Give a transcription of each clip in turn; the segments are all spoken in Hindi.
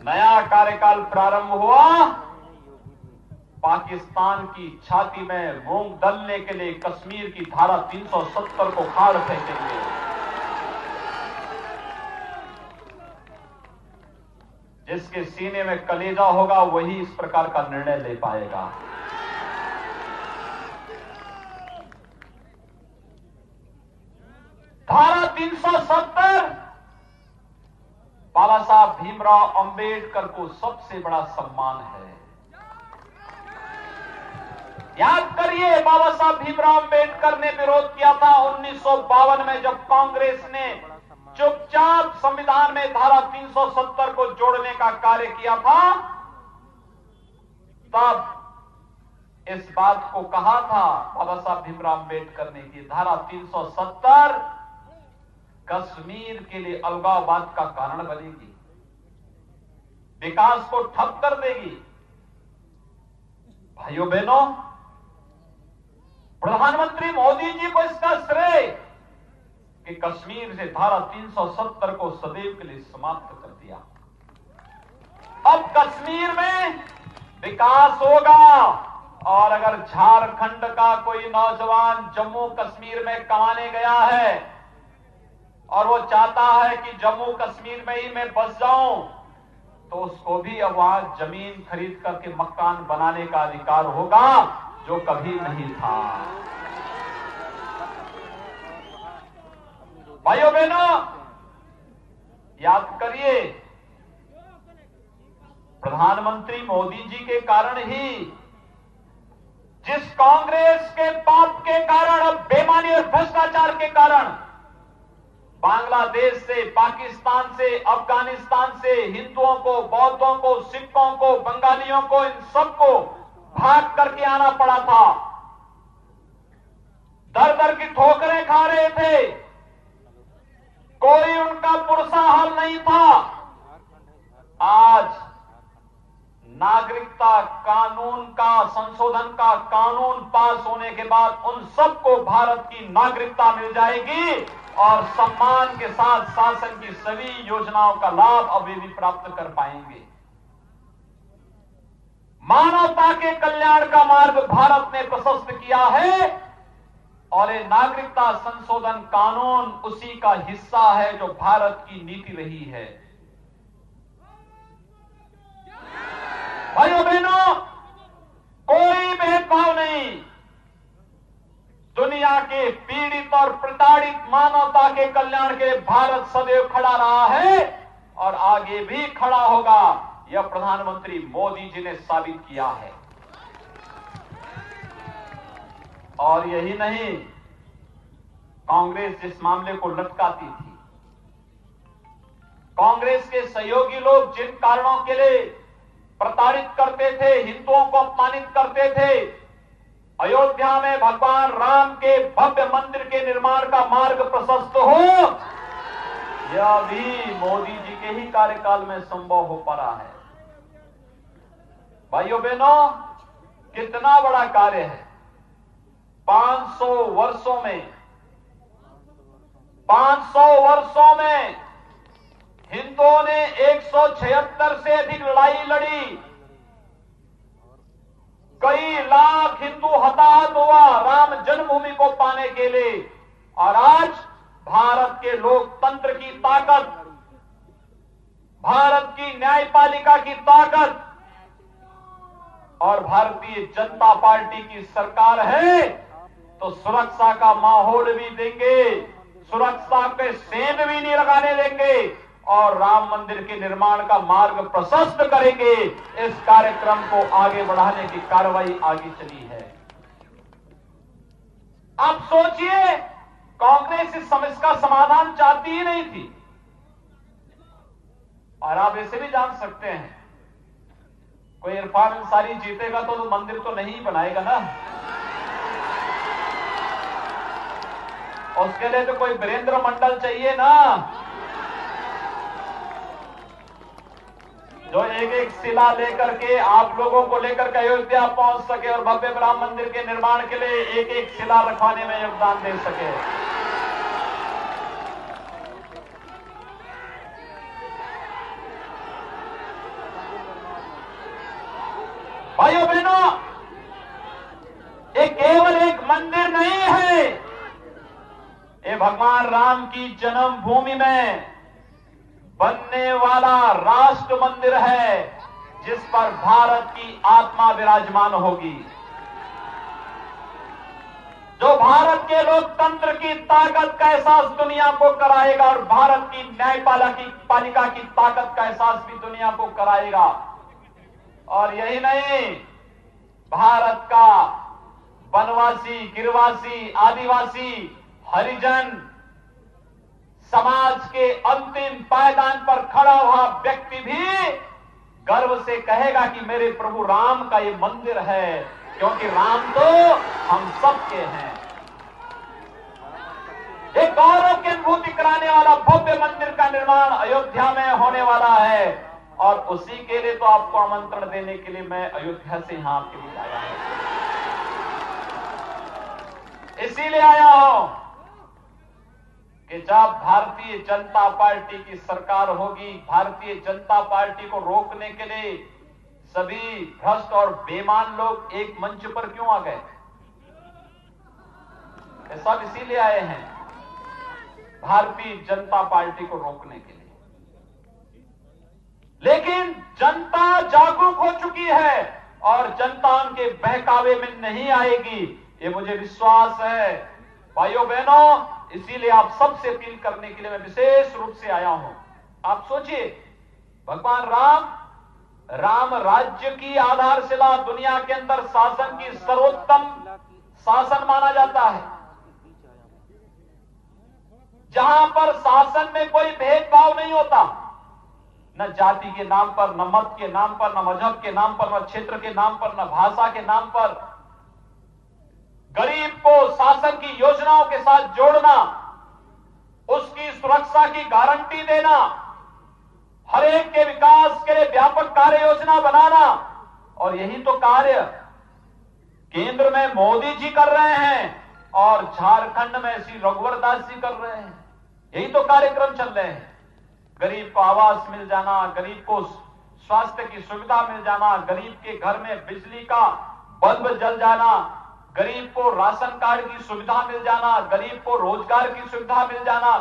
नया कार्यकाल प्रारंभ हुआ, पाकिस्तान की छाती में मूंग दलने के लिए कश्मीर की धारा 370 को खाड़ फेंकेंगे। जिसके सीने में कलेजा होगा वही इस प्रकार का निर्णय ले पाएगा। धारा 370 बाबा साहब भीमराव अंबेडकर को सबसे बड़ा सम्मान है। याद करिए, बाबा साहब भीमराव अंबेडकर ने विरोध किया था 1952 में, जब कांग्रेस ने चुपचाप संविधान में धारा 370 को जोड़ने का कार्य किया था। तब इस बात को कहा था बाबा साहब भीमराव अंबेडकर ने कि धारा 370 कश्मीर के लिए अलगाववाद का कारण बनेगी, विकास को ठप कर देगी। भाइयों बहनों, प्रधानमंत्री मोदी जी को इसका श्रेय कि कश्मीर से धारा 370 को सदैव के लिए समाप्त कर दिया। अब कश्मीर में विकास होगा, और अगर झारखंड का कोई नौजवान जम्मू कश्मीर में कमाने गया है और वो चाहता है कि जम्मू कश्मीर में ही मैं बस जाऊं, तो उसको भी अब वहां जमीन खरीद करके मकान बनाने का अधिकार होगा, जो कभी नहीं था। भाइयों बहनों, याद करिए, प्रधानमंत्री मोदी जी के कारण ही, जिस कांग्रेस के पाप के कारण, अब बेईमानी और भ्रष्टाचार के कारण बांग्लादेश से, पाकिस्तान से, अफगानिस्तान से हिंदुओं को, बौद्धों को, सिखों को, बंगालियों को, इन सबको भाग करके आना पड़ा था। दर दर की ठोकरें खा रहे थे, कोई उनका पुरसा हल नहीं था। आज नागरिकता कानून का संशोधन का कानून पास होने के बाद उन सबको भारत की नागरिकता मिल जाएगी और सम्मान के साथ शासन की सभी योजनाओं का लाभ अब वे भी प्राप्त कर पाएंगे। मानवता के कल्याण का मार्ग भारत ने प्रशस्त किया है, और ये नागरिकता संशोधन कानून उसी का हिस्सा है जो भारत की नीति रही है। भाइयों बहनों, कोई भेदभाव नहीं। दुनिया के पीड़ित और प्रताड़ित मानवता के कल्याण के लिए भारत सदैव खड़ा रहा है और आगे भी खड़ा होगा। यह प्रधानमंत्री मोदी जी ने साबित किया है। और यही नहीं, कांग्रेस जिस मामले को लटकाती थी, कांग्रेस के सहयोगी लोग जिन कारणों के लिए प्रताड़ित करते थे, हिंदुओं को अपमानित करते थे, अयोध्या में भगवान राम के भव्य मंदिर के निर्माण का मार्ग प्रशस्त हो, यह भी मोदी जी के ही कार्यकाल में संभव हो पा रहा है। भाइयों बहनों, कितना बड़ा कार्य है। 500 वर्षों में हिंदुओं ने 176 से अधिक लड़ाई लड़ी, कई लाख हिंदू हताहत हुआ राम जन्मभूमि को पाने के लिए। और आज भारत के लोकतंत्र की ताकत, भारत की न्यायपालिका की ताकत और भारतीय जनता पार्टी की सरकार है, तो सुरक्षा का माहौल भी देंगे, सुरक्षा के सेंध भी नहीं लगाने देंगे और राम मंदिर के निर्माण का मार्ग प्रशस्त करेंगे। इस कार्यक्रम को आगे बढ़ाने की कार्रवाई आगे चली है। आप सोचिए, कांग्रेस इस समस्या का समाधान चाहती ही नहीं थी। और आप ऐसे भी जान सकते हैं, कोई इरफान अंसारी जीतेगा तो मंदिर तो नहीं बनाएगा ना, उसके लिए तो कोई वीरेंद्र मंडल चाहिए ना, जो एक एक शिला लेकर के आप लोगों को लेकर के अयोध्या पहुंच सके और भव्य राम मंदिर के निर्माण के लिए एक एक शिला रखवाने में योगदान दे सके। भगवान राम की जन्मभूमि में बनने वाला राष्ट्र मंदिर है जिस पर भारत की आत्मा विराजमान होगी, जो भारत के लोकतंत्र की ताकत का एहसास दुनिया को कराएगा और भारत की न्यायपालिका की ताकत का एहसास भी दुनिया को कराएगा। और यही नहीं, भारत का वनवासी, गिरवासी, आदिवासी, हरिजन समाज के अंतिम पायदान पर खड़ा हुआ व्यक्ति भी गर्व से कहेगा कि मेरे प्रभु राम का ये मंदिर है, क्योंकि राम तो हम सबके हैं। एक गौरव की अनुभूति कराने वाला भव्य मंदिर का निर्माण अयोध्या में होने वाला है, और उसी के लिए तो आपको आमंत्रण देने के लिए मैं अयोध्या से यहां आपके लिए आया हूं। इसीलिए आया हूं कि जब भारतीय जनता पार्टी की सरकार होगी, भारतीय जनता पार्टी को रोकने के लिए सभी भ्रष्ट और बेईमान लोग एक मंच पर क्यों आ गए? ये सब इसीलिए आए हैं, भारतीय जनता पार्टी को रोकने के लिए। लेकिन जनता जागरूक हो चुकी है और जनता उनके बहकावे में नहीं आएगी, ये मुझे विश्वास है। भाइयों बहनों, इसीलिए आप सबसे अपील करने के लिए मैं विशेष रूप से आया हूं। आप सोचिए, भगवान राम राज्य की आधारशिला, दुनिया के अंदर शासन की सर्वोत्तम शासन माना जाता है, जहां पर शासन में कोई भेदभाव नहीं होता, न जाति के नाम पर, न मत के नाम पर, न मजहब के नाम पर, न क्षेत्र के नाम पर, न भाषा के नाम पर। गरीब को शासन की योजनाओं के साथ जोड़ना, उसकी सुरक्षा की गारंटी देना, हर एक के विकास के लिए व्यापक कार्य योजना बनाना, और यही तो कार्य केंद्र में मोदी जी कर रहे हैं और झारखंड में श्री रघुवर दास जी कर रहे हैं। यही तो कार्यक्रम चल रहे हैं। गरीब को आवास मिल जाना, गरीब को स्वास्थ्य की सुविधा मिल जाना, गरीब के घर में बिजली का बल्ब जल जाना, गरीब को राशन कार्ड की सुविधा मिल जाना, गरीब को रोजगार की सुविधा मिल जाना,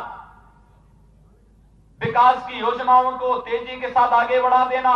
विकास की योजनाओं को तेजी के साथ आगे बढ़ा देना।